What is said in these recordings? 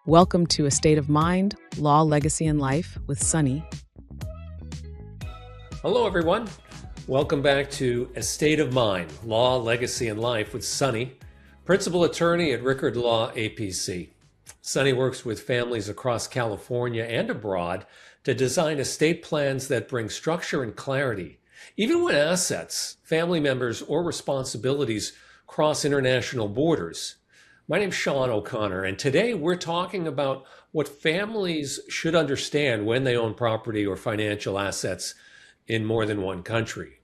Welcome to A State of Mind, Law, Legacy, and Life with Sunny. Hello, everyone. Welcome back to A State of Mind, Law, Legacy, and Life with Sunny, Principal Attorney at Rickard Law, APC. Sunny works with families across California and abroad to design estate plans that bring structure and clarity, even when assets, family members, or responsibilities cross international borders. My name's Sean O'Connor, and today we're talking about what families should understand when they own property or financial assets in more than one country.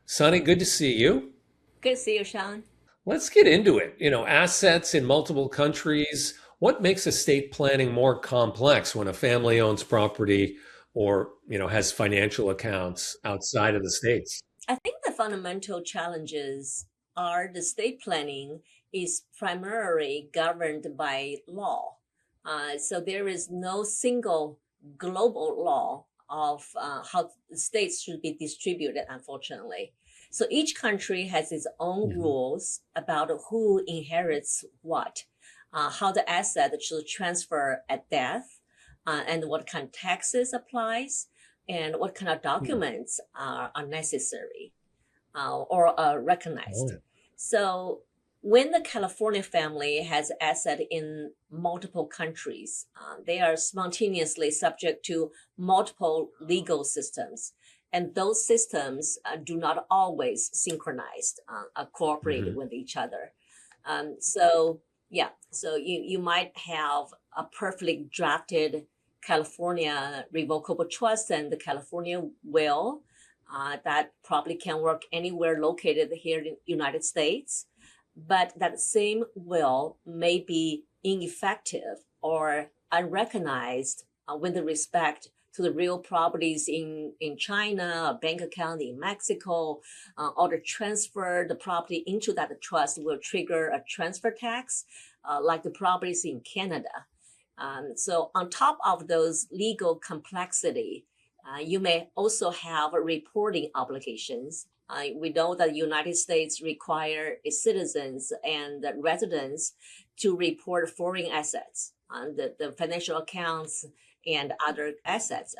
Sonny, good to see you. Good to see you, Sean. Let's get into it. Assets in multiple countries. What makes estate planning more complex when a family owns property or, has financial accounts outside of the States? I think the fundamental challenges are the state planning is primarily governed by law. So there is no single global law of how the states should be distributed, unfortunately. So each country has its own rules about who inherits what, how the asset should transfer at death, and what kind of taxes applies, and what kind of documents are necessary or are recognized. So when the California family has asset in multiple countries, they are spontaneously subject to multiple legal systems. And those systems do not always synchronize, cooperate with each other. So you might have a perfectly drafted California revocable trust and the California will that probably can work anywhere located here in the United States. But that same will may be ineffective or unrecognized with respect to the real properties in China, a bank account in Mexico, or the transfer the property into that trust will trigger a transfer tax, like the properties in Canada. So on top of those legal complexity, you may also have reporting obligations. We know that the United States require its citizens and residents to report foreign assets, the financial accounts and other assets.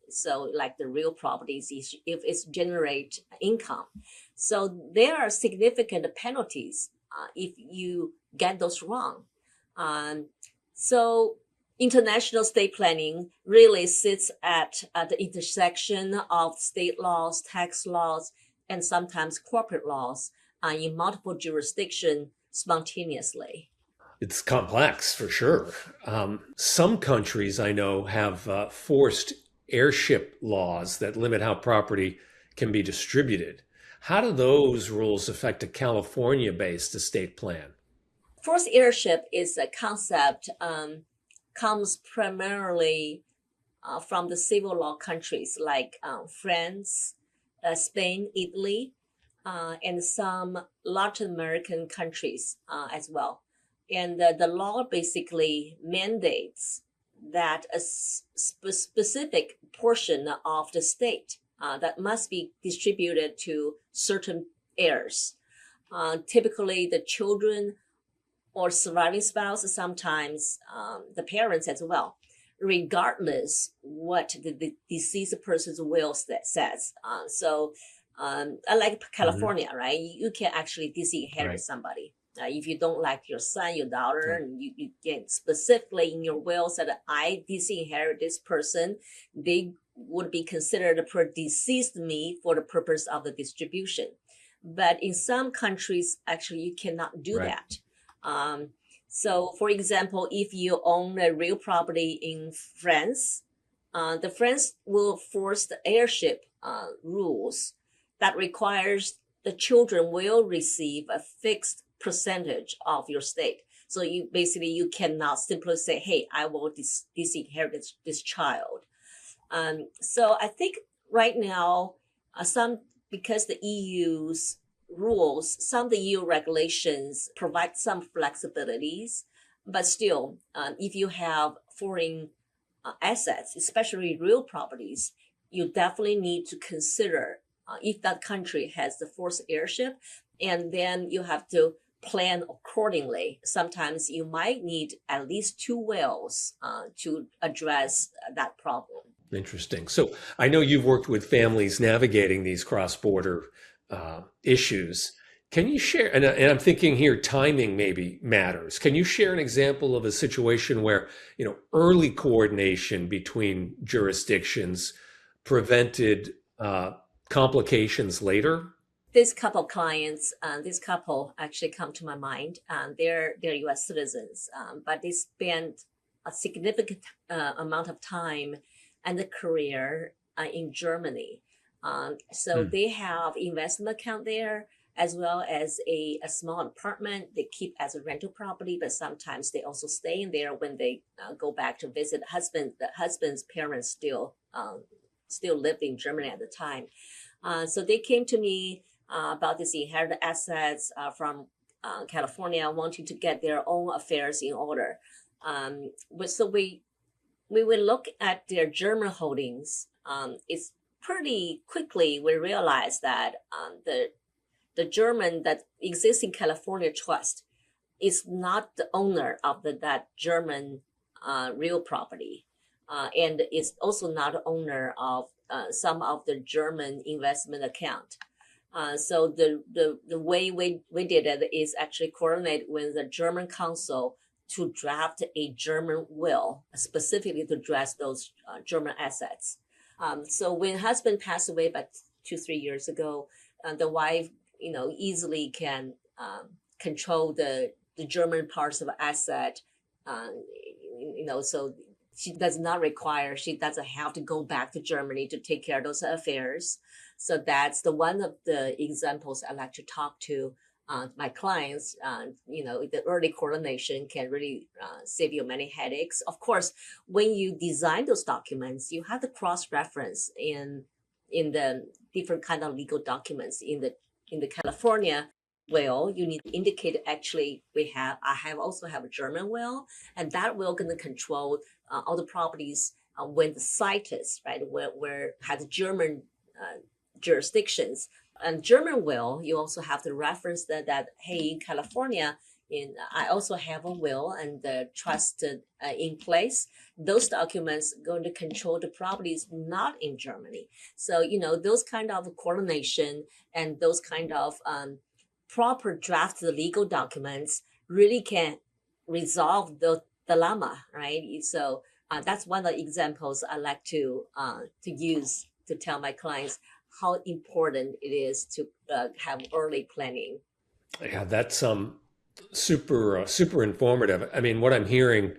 So like the real properties, if it's generate income. So there are significant penalties if you get those wrong. So international state planning really sits at the intersection of state laws, tax laws, and sometimes corporate laws in multiple jurisdictions spontaneously. It's complex for sure. Some countries I know have forced airship laws that limit how property can be distributed. How do those rules affect a California-based estate plan? Forced heirship is a concept comes primarily from the civil law countries like France, Spain, Italy, and some Latin American countries as well. And the law basically mandates that a specific portion of the state that must be distributed to certain heirs. Typically, the children or surviving spouse, sometimes the parents as well, regardless what the deceased person's will says. So unlike California, right, you can actually disinherit somebody. If you don't like your son, your daughter, and you get specifically in your will said, I disinherit this person, they would be considered a predeceased me for the purpose of the distribution. But in some countries, actually, you cannot do that. So, for example, if you own a real property in France, the France will force the heirship rules that requires the children will receive a fixed percentage of your stake. So you cannot simply say, hey, I will disinherit this child. So I think right now, because the EU's rules, some of the EU regulations provide some flexibilities, but still, if you have foreign assets, especially real properties, you definitely need to consider if that country has the forced heirship, and then you have to plan accordingly. Sometimes you might need at least two wills to address that problem. Interesting. So I know you've worked with families navigating these cross-border issues. Can you share, and I'm thinking here timing maybe matters. Can you share an example of a situation where, early coordination between jurisdictions prevented complications later? This couple clients, this couple actually come to my mind. They're U.S. citizens, but they spent a significant amount of time and a career in Germany. So they have investment account there as well as a small apartment they keep as a rental property, but sometimes they also stay in there when they go back to visit husband. The husband's parents still lived in Germany at the time. So they came to me about this inherited assets from California, wanting to get their own affairs in order. So we would look at their German holdings. It's pretty quickly we realized that the German that exists in California trust is not the owner of that German real property, and is also not the owner of some of the German investment account. So the way we did it is actually coordinate with the German council to draft a German will specifically to address those German assets. So when husband passed away about 2-3 years ago, the wife, easily can control the German parts of asset, so she doesn't have to go back to Germany to take care of those affairs. So that's one of the examples I like to talk to my clients. The early coordination can really save you many headaches. Of course, when you design those documents, you have to cross-reference in the different kind of legal documents. In the California will, you need to indicate actually I also have a German will, and that will going to control all the properties when the site is right where has German jurisdictions. And German will, you also have to reference that hey, in California, I also have a will and the trust in place. Those documents going to control the properties not in Germany. So those kind of coordination and those kind of proper drafted legal documents really can resolve the dilemma, right? So that's one of the examples I like to use to tell my clients how important it is to have early planning. Yeah, that's super informative. I mean, what I'm hearing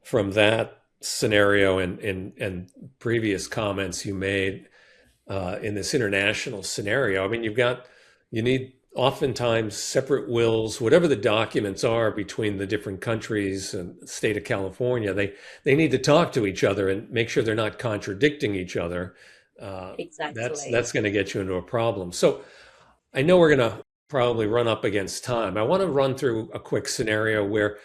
from that scenario and previous comments you made in this international scenario, I mean, you need oftentimes separate wills, whatever the documents are between the different countries and the state of California, they need to talk to each other and make sure they're not contradicting each other. Exactly. That's going to get you into a problem. So I know we're going to probably run up against time. I want to run through a quick scenario where,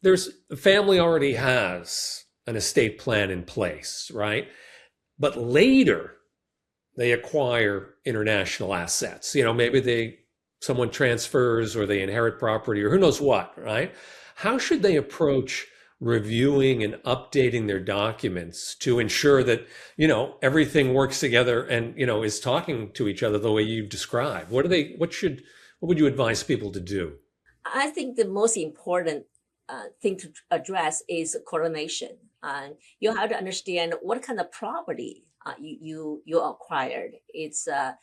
there's the family already has an estate plan in place, right? But later they acquire international assets. Maybe someone transfers or they inherit property or who knows what, right? How should they approach reviewing and updating their documents to ensure that, everything works together and, is talking to each other the way you've described? What would you advise people to do? I think the most important thing to address is coordination. You have to understand what kind of property you acquired. It's a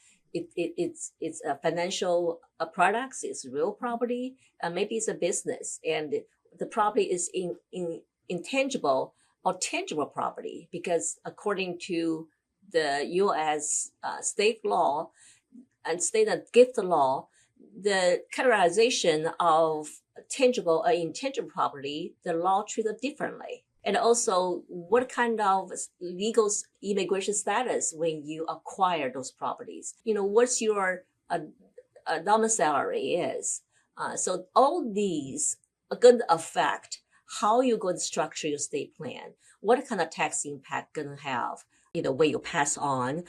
financial products. It's real property. Maybe it's a business, and the property is in intangible or tangible property, because according to the U.S. State law and state gift law, the categorization of tangible or intangible property, the law treats it differently. And also, what kind of legal immigration status when you acquire those properties? What's your domicile is. So all these are going to affect how you're going to structure your state plan. What kind of tax impact going to have, when you pass on,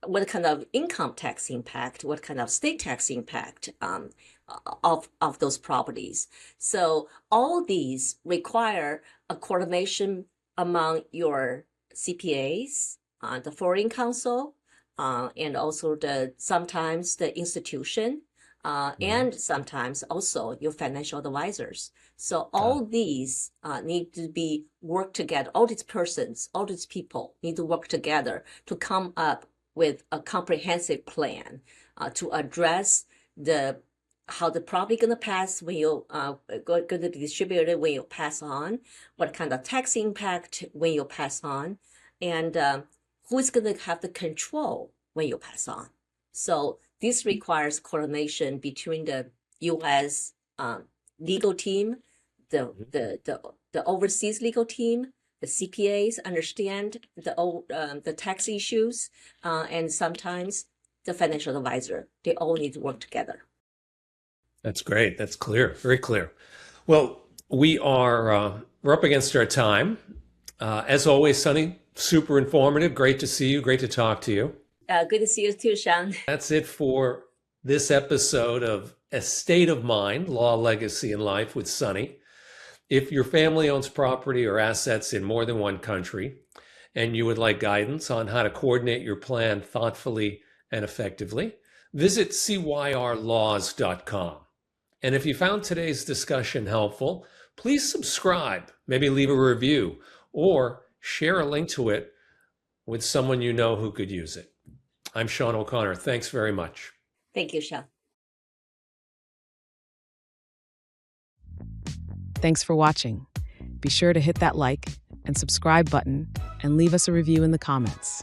what kind of income tax impact, what kind of state tax impact, of those properties. So all these require a coordination among your CPAs, the foreign counsel, and also sometimes the institution, and sometimes also your financial advisors. So all these need to be work together. All these persons, all these people need to work together to come up with a comprehensive plan to address how the property gonna pass when you going to be distributed when you pass on, what kind of tax impact when you pass on, and who's gonna have the control when you pass on. So this requires coordination between the U.S. Legal team, the overseas legal team, the CPAs understand the tax issues, and sometimes the financial advisor. They all need to work together. That's great. That's clear. Very clear. Well, we're up against our time. As always, Sunny, super informative. Great to see you. Great to talk to you. Good to see you too, Sean. That's it for this episode of A State of Mind, Law, Legacy, and Life with Sunny. If your family owns property or assets in more than one country, and you would like guidance on how to coordinate your plan thoughtfully and effectively, visit cyrlaws.com. And if you found today's discussion helpful, please subscribe, maybe leave a review, or share a link to it with someone you know who could use it. I'm Sean O'Connor. Thanks very much. Thank you, Sean. Thanks for watching. Be sure to hit that like and subscribe button and leave us a review in the comments.